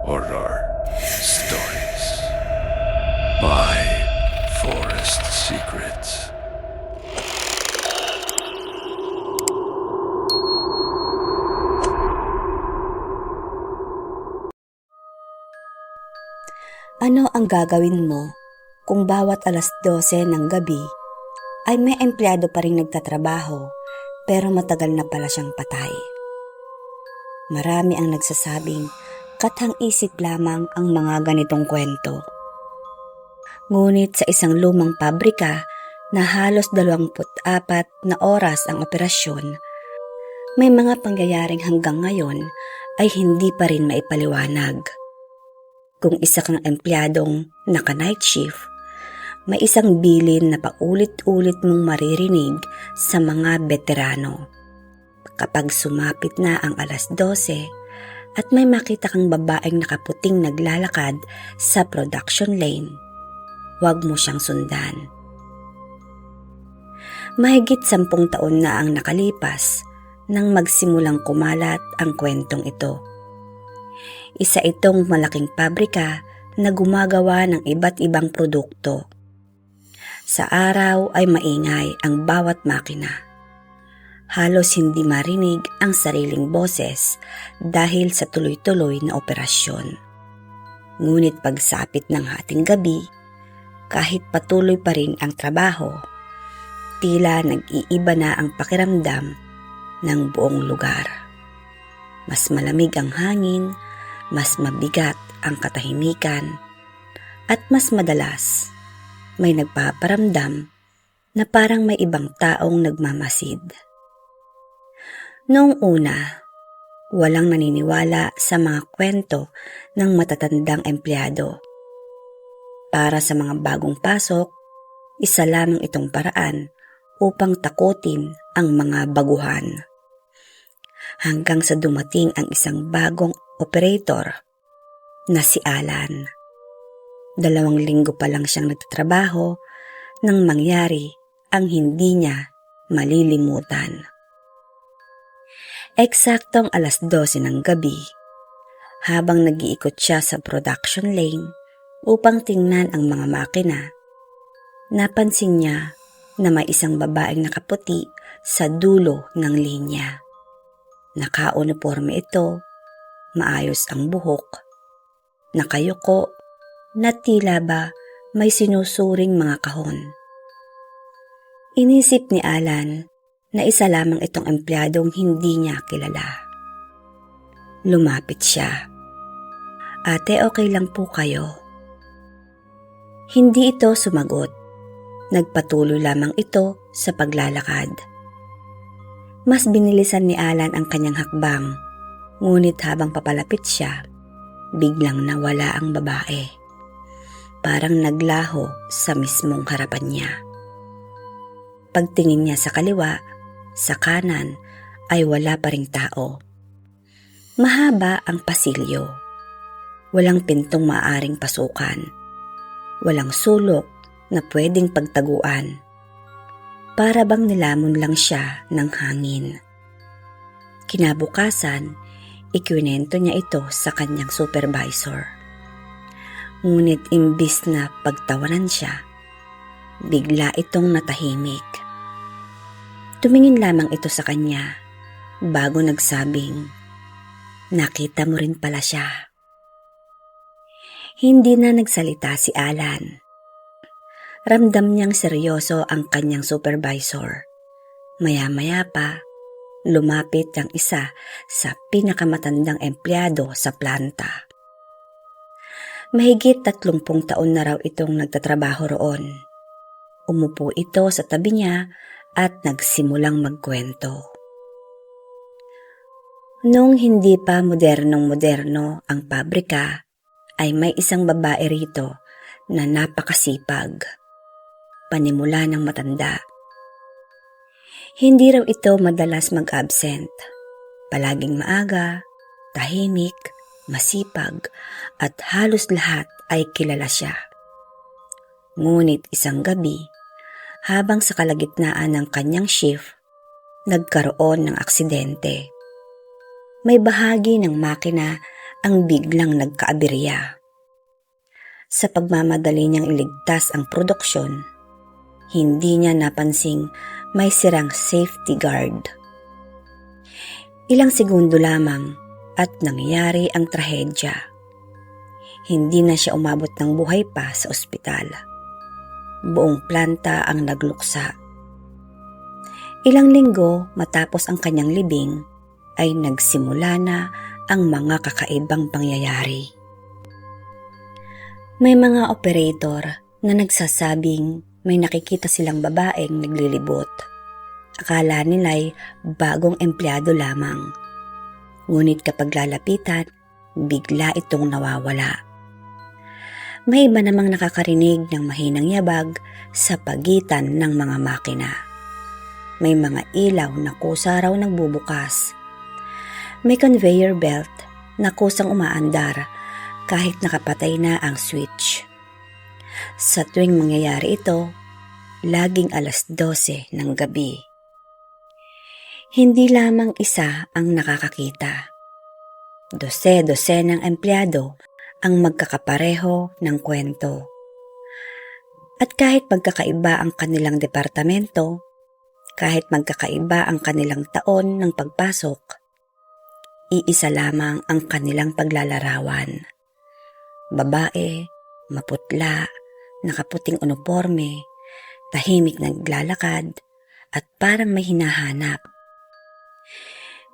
Horror Stories by Forest Secrets. Ano ang gagawin mo kung bawat alas 12 ng gabi ay may empleyado pa rin nagtatrabaho pero matagal na pala siyang patay? Marami ang nagsasabing kathang-isip lamang ang mga ganitong kwento. Ngunit sa isang lumang pabrika na halos 24 na oras ang operasyon, may mga pangyayaring hanggang ngayon ay hindi pa rin maipaliwanag. Kung isa kang empleyadong naka-night shift, may isang bilin na paulit-ulit mong maririnig sa mga veterano. Kapag sumapit na ang alas 12 at may makita kang babaeng nakaputing naglalakad sa production lane, huwag mo siyang sundan. Mahigit 10 taon na ang nakalipas nang magsimulang kumalat ang kwentong ito. Isa itong malaking pabrika na gumagawa ng iba't ibang produkto. Sa araw ay maingay ang bawat makina. Halos hindi marinig ang sariling boses dahil sa tuloy-tuloy na operasyon. Ngunit pagsapit ng hating gabi, kahit patuloy pa rin ang trabaho, tila nag-iiba na ang pakiramdam ng buong lugar. Mas malamig ang hangin, mas mabigat ang katahimikan, at mas madalas may nagpaparamdam na parang may ibang taong nagmamasid. Noong una, walang naniniwala sa mga kwento ng matatandang empleyado. Para sa mga bagong pasok, isa lamang itong paraan upang takutin ang mga baguhan. Hanggang sa dumating ang isang bagong operator na si Alan. 2 linggo pa lang siyang nagtatrabaho nang mangyari ang hindi niya malilimutan. Eksaktong alas 12 ng gabi, habang nag-iikot siya sa production lane upang tingnan ang mga makina, napansin niya na may isang babaeng nakaputi sa dulo ng linya. Naka-uniforme ito, maayos ang buhok, nakayuko na tila ba may sinusuring mga kahon. Inisip ni Alan na isa lamang itong empleyadong hindi niya kilala. Lumapit siya. "Ate, okay lang po kayo?" Hindi ito sumagot. Nagpatuloy lamang ito sa paglalakad. Mas binilisan ni Alan ang kanyang hakbang, ngunit habang papalapit siya, biglang nawala ang babae. Parang naglaho sa mismong harapan niya. Pagtingin niya sa kaliwa, sa kanan, ay wala pa ring tao. Mahaba ang pasilyo. Walang pintong maaaring pasukan. Walang sulok na pwedeng pagtaguan. Para bang nilamon lang siya ng hangin. Kinabukasan, ikwinento niya ito sa kanyang supervisor. Ngunit imbis na pagtawanan siya, bigla itong natahimik. Tumingin lamang ito sa kanya bago nagsabing, "Nakita mo rin pala siya." Hindi na nagsalita si Alan. Ramdam niyang seryoso ang kanyang supervisor. Maya-maya pa, lumapit ang isa sa pinakamatandang empleyado sa planta. Mahigit 30 taon na raw itong nagtatrabaho roon. Umupo ito sa tabi niya at nagsimulang magkwento. Noong hindi pa modernong-moderno ang pabrika, ay may isang babae rito na napakasipag. Panimula ng matanda. Hindi raw ito madalas mag-absent. Palaging maaga, tahimik, masipag, at halos lahat ay kilala siya. Ngunit isang gabi, habang sa kalagitnaan ng kanyang shift, nagkaroon ng aksidente. May bahagi ng makina ang biglang nagkaaberya. Sa pagmamadali niyang iligtas ang produksyon, hindi niya napansing may sirang safety guard. Ilang segundo lamang at nangyari ang trahedya. Hindi na siya umabot ng buhay pa sa ospital. Buong planta ang nagluksa. Ilang linggo matapos ang kanyang libing ay nagsimula na ang mga kakaibang pangyayari. May mga operator na nagsasabing may nakikita silang babaeng naglilibot. Akala nila'y bagong empleyado lamang. Ngunit kapag lalapitan, bigla itong nawawala. May iba namang nakakarinig ng mahinang yabag sa pagitan ng mga makina. May mga ilaw na kusa raw nagbubukas. May conveyor belt na kusang umaandar kahit nakapatay na ang switch. Sa tuwing mangyayari ito, laging 12:00 ng gabi. Hindi lamang isa ang nakakakita. Dose-dosenang empleyado ang magkakapareho ng kwento. At kahit magkakaiba ang kanilang departamento, kahit magkakaiba ang kanilang taon ng pagpasok, iisa lamang ang kanilang paglalarawan. Babae, maputla, nakaputing uniforme, tahimik naglalakad, at parang may hinahanap.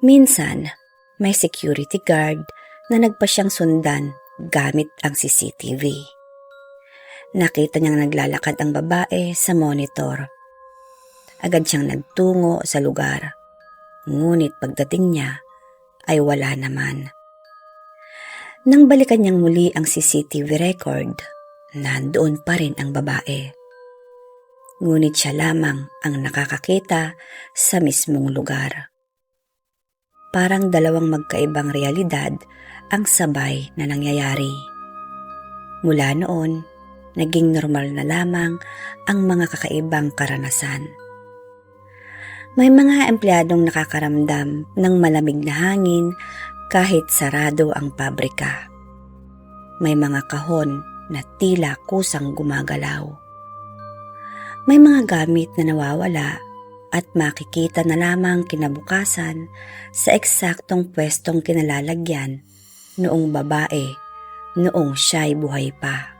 Minsan, may security guard na nagpa siyang sundan gamit ang CCTV. Nakita niyang naglalakad ang babae sa monitor. Agad siyang nagtungo sa lugar. Ngunit pagdating niya ay wala naman. Nang balikan niyang muli ang CCTV record, nandoon pa rin ang babae. Ngunit siya lamang ang nakakakita sa mismong lugar. Parang dalawang magkaibang realidad ang sabay na nangyayari. Mula noon, naging normal na lamang ang mga kakaibang karanasan. May mga empleyadong nakakaramdam ng malamig na hangin kahit sarado ang pabrika. May mga kahon na tila kusang gumagalaw. May mga gamit na nawawala at makikita na lamang kinabukasan sa eksaktong pwestong kinalalagyan noong babae, noong siya'y buhay pa.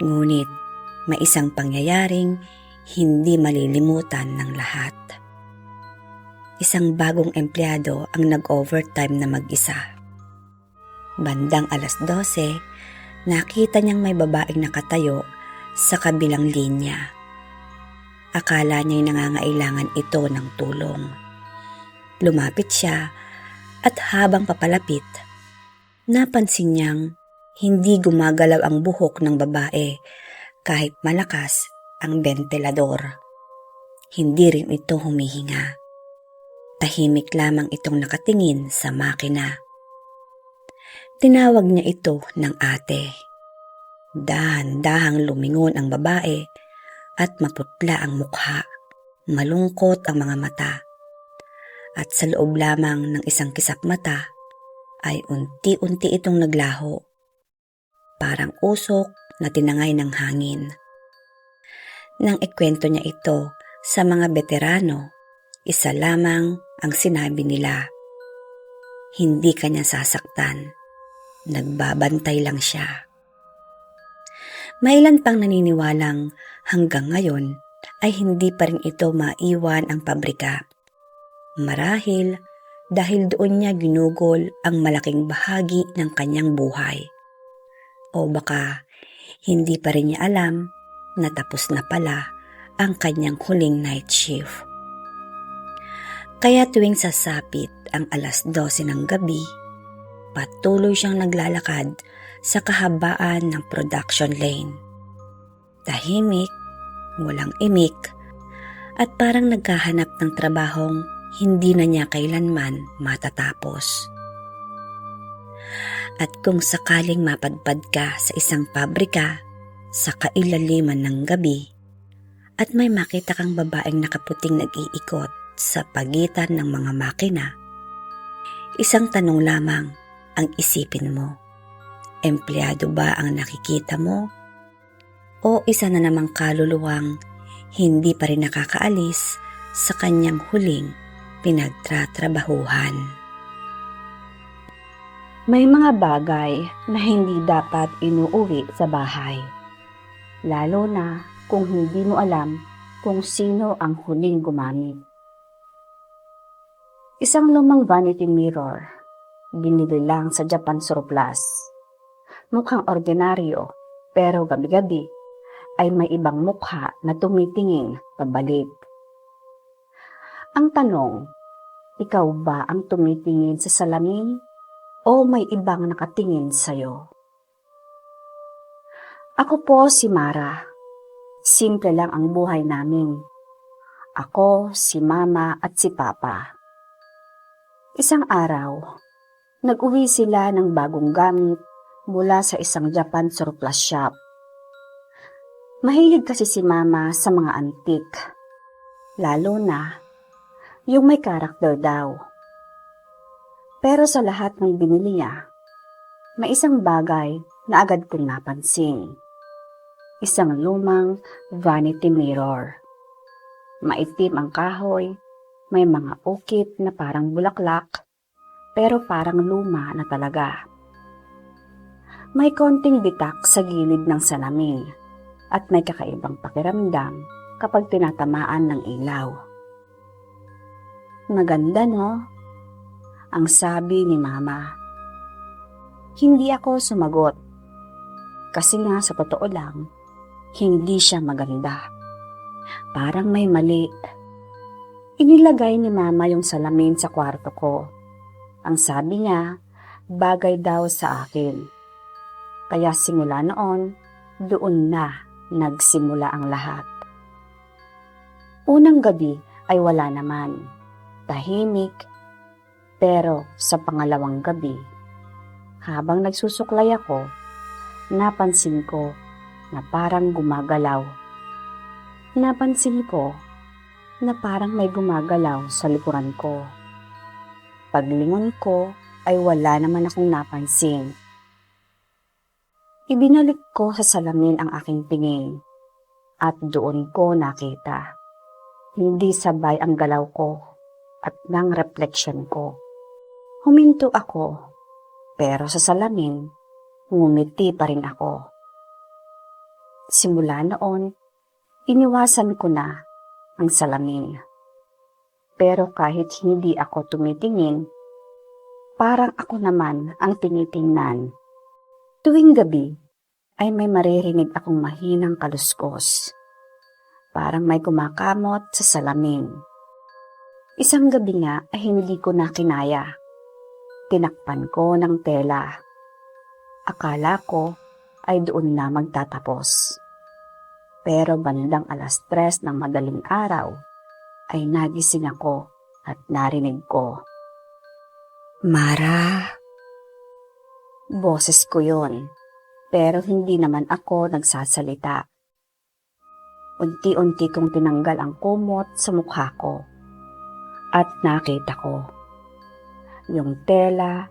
Ngunit may isang pangyayaring hindi malilimutan ng lahat. Isang bagong empleyado ang nag-overtime na mag-isa. Bandang 12:00, nakita niyang may babaeng nakatayo sa kabilang linya. Akala niya'y nangangailangan ito ng tulong. Lumapit siya at habang papalapit, napansin niyang hindi gumagalaw ang buhok ng babae kahit malakas ang bentilador. Hindi rin ito humihinga. Tahimik lamang itong nakatingin sa makina. Tinawag niya ito ng ate. Dahan-dahang lumingon ang babae at maputla ang mukha, malungkot ang mga mata. At sa loob lamang ng isang kisap mata ay unti-unti itong naglaho. Parang usok na tinangay ng hangin. Nang ikwento niya ito sa mga veterano, isa lamang ang sinabi nila. Hindi kanya sasaktan. Nagbabantay lang siya. May ilan pang naniniwalang hanggang ngayon ay hindi pa rin ito maiwan ang pabrika. Marahil dahil doon niya ginugol ang malaking bahagi ng kanyang buhay. O baka hindi pa rin niya alam na tapos na pala ang kanyang huling night shift. Kaya tuwing sasapit ang 12:00 ng gabi, patuloy siyang naglalakad sa kahabaan ng production lane. Tahimik, walang imik, at parang naghahanap ng trabahong hindi na niya kailanman matatapos. At kung sakaling mapadpad ka sa isang pabrika sa kailaliman ng gabi at may makita kang babaeng nakaputing nag-iikot sa pagitan ng mga makina, isang tanong lamang ang isipin mo? Empleyado ba ang nakikita mo? O isa na namang kaluluwang hindi pa rin nakakaalis sa kanyang huling pinagtatrabahuhan? May mga bagay na hindi dapat inuuwi sa bahay, lalo na kung hindi mo alam kung sino ang huling gumamit. Isang lumang vanity mirror, binili lang sa Japan Surplus. Mukhang ordinaryo, pero gabi-gabi ay may ibang mukha na tumitingin pabalik. Ang tanong, ikaw ba ang tumitingin sa salamin o may ibang nakatingin sa'yo? Ako po si Mara. Simple lang ang buhay namin. Ako, si Mama at si Papa. Isang araw, nag-uwi sila ng bagong gamit mula sa isang Japan surplus shop. Mahilig kasi si Mama sa mga antik, lalo na yung may karakter daw. Pero sa lahat ng binili niya, may isang bagay na agad kong napansin. Isang lumang vanity mirror. Maitim ang kahoy, may mga ukit na parang bulaklak, pero parang luma na talaga. May konting bitak sa gilid ng salamin at may kakaibang pakiramdam kapag tinatamaan ng ilaw. Maganda, no? Ang sabi ni Mama. Hindi ako sumagot. Kasi nga sa totoo lang, hindi siya maganda. Parang may mali. Inilagay ni Mama yung salamin sa kwarto ko. Ang sabi niya, bagay daw sa akin. Kaya simula noon, doon na nagsimula ang lahat. Unang gabi ay wala naman. Tahimik. Pero sa pangalawang gabi, habang nagsusuklay ako, napansin ko na parang gumagalaw. Napansin ko na parang may gumagalaw sa likuran ko. Paglingon ko ay wala naman akong napansin. Ibinalik ko sa salamin ang aking tingin at doon ko nakita. Hindi sabay ang galaw ko at ng reflection ko. Huminto ako, pero sa salamin, ngumiti pa rin ako. Simula noon, iniwasan ko na ang salamin. Pero kahit hindi ako tumitingin, parang ako naman ang tinitingnan. Tuwing gabi ay may maririnig akong mahinang kaluskos. Parang may kumakamot sa salamin. Isang gabi nga ay hindi ko na kinaya. Tinakpan ko ng tela. Akala ko ay doon na magtatapos. Pero bandang 3:00 ng madaling araw ay nagising ako at narinig ko. Mara. Boses ko yon, pero hindi naman ako nagsasalita. Unti-unti kong tinanggal ang kumot sa mukha ko at nakita ko yung tela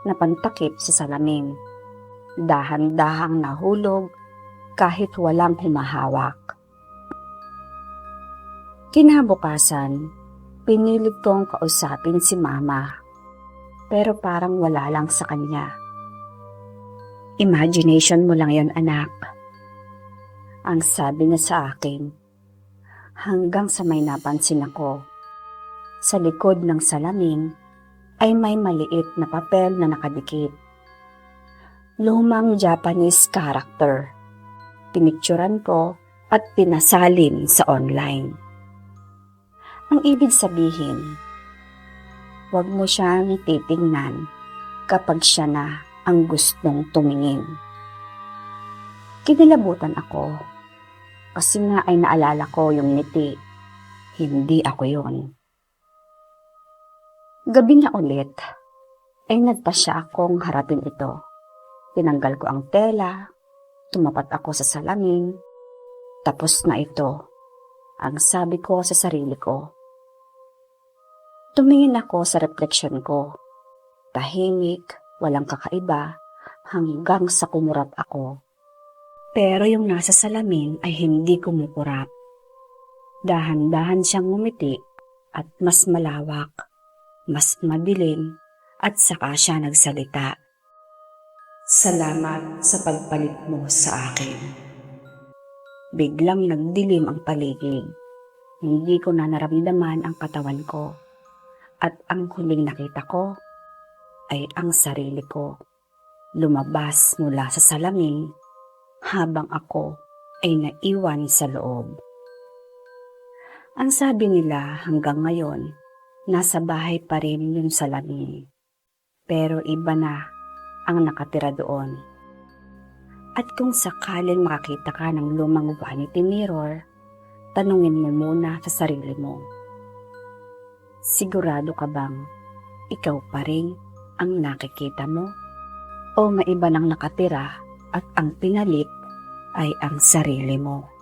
na pantakip sa salamin. Dahan-dahang nahulog kahit walang humahawak. Kinabukasan, pinilit kong kausapin si Mama, pero parang wala lang sa kanya. Imagination mo lang yon, anak. Ang sabi niya sa akin, hanggang sa may napansin ako. Sa likod ng salamin ay may maliit na papel na nakadikit. Lumang Japanese character. Pinicturan ko at pinasalin sa online. Ang ibig sabihin, huwag mo siyang titingnan kapag siya na ang gustong tumingin. Kinilabutan ako kasi nga ay naalala ko yung ngiti. Hindi ako yon. Gabi na ulit ay nagpasya akong harapin ito. Tinanggal ko ang tela, tumapat ako sa salamin. Tapos na ito, ang sabi ko sa sarili ko. Tumingin ako sa reflection ko. Tahimik, walang kakaiba hanggang sa kumurap ako. Pero yung nasa salamin ay hindi kumukurap. Dahan-dahan siyang ngumiti at mas malawak, mas madilim at saka siya nagsalita. Salamat sa pagpalit mo sa akin. Biglang nagdilim ang paligid. Hindi ko na naramdaman ang katawan ko. At ang huling nakita ko ay ang sarili ko. Lumabas mula sa salamin habang ako ay naiwan sa loob. Ang sabi nila hanggang ngayon, nasa bahay pa rin yung salamin. Pero iba na ang nakatira doon. At kung sakaling makakita ka ng lumang vanity mirror, tanungin mo muna sa sarili mo. Sigurado ka bang ikaw pa rin ang nakikita mo? O may iba nang nakatira at ang pinalit ay ang sarili mo?